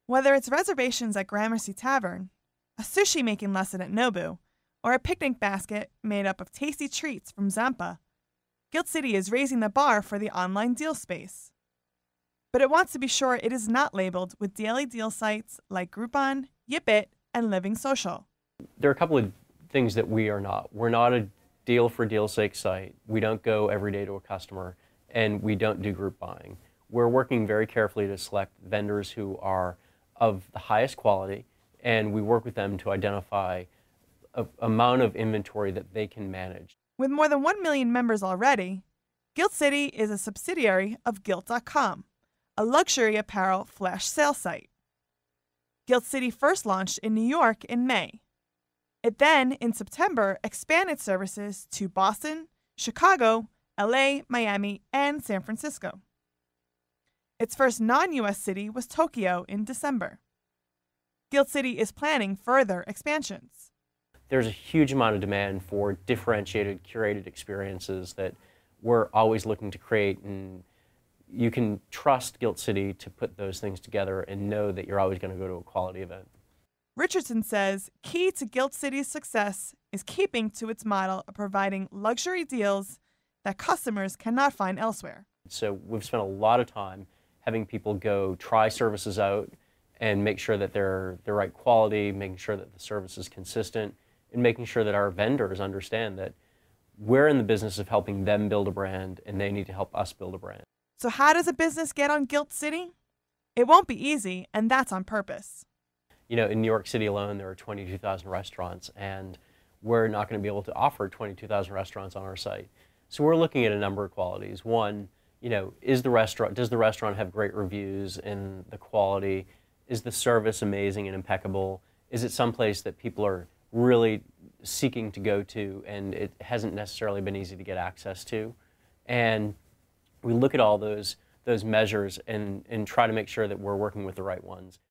Whether it's reservations at Gramercy Tavern, a sushi making lesson at Nobu, or a picnic basket made up of tasty treats from Zampa, Guild City is raising the bar for the online deal space. But it wants to be sure it is not labeled with daily deal sites like Groupon, Yipit, and Living Social. There are a couple of things that we are not. We're not a deal for deal's sake site. We don't go every day to a customer, and we don't do group buying. We're working very carefully to select vendors who are of the highest quality, and we work with them to identify an amount of inventory that they can manage. With more than 1 million members already, Guild City is a subsidiary of Guild.com, a luxury apparel flash sale site. Guild City first launched in New York in May. It then, in September, expanded services to Boston, Chicago, LA, Miami, and San Francisco. Its first non-US city was Tokyo in December. Guild City is planning further expansions. There's a huge amount of demand for differentiated, curated experiences that we're always looking to create, and you can trust Guild City to put those things together and know that you're always going to go to a quality event. Richardson says key to Guild City's success is keeping to its model of providing luxury deals that customers cannot find elsewhere. So we've spent a lot of time having people go try services out and make sure that they're the right quality, making sure that the service is consistent, and making sure that our vendors understand that we're in the business of helping them build a brand and they need to help us build a brand. So how does a business get on Guild City? It won't be easy, and that's on purpose. You know, in New York City alone, there are 22,000 restaurants, and we're not going to be able to offer 22,000 restaurants on our site. So we're looking at a number of qualities. One, you know, does the restaurant have great reviews and the quality? Is the service amazing and impeccable? Is it someplace that people are really seeking to go to and it hasn't necessarily been easy to get access to? And we look at all those measures and try to make sure that we're working with the right ones.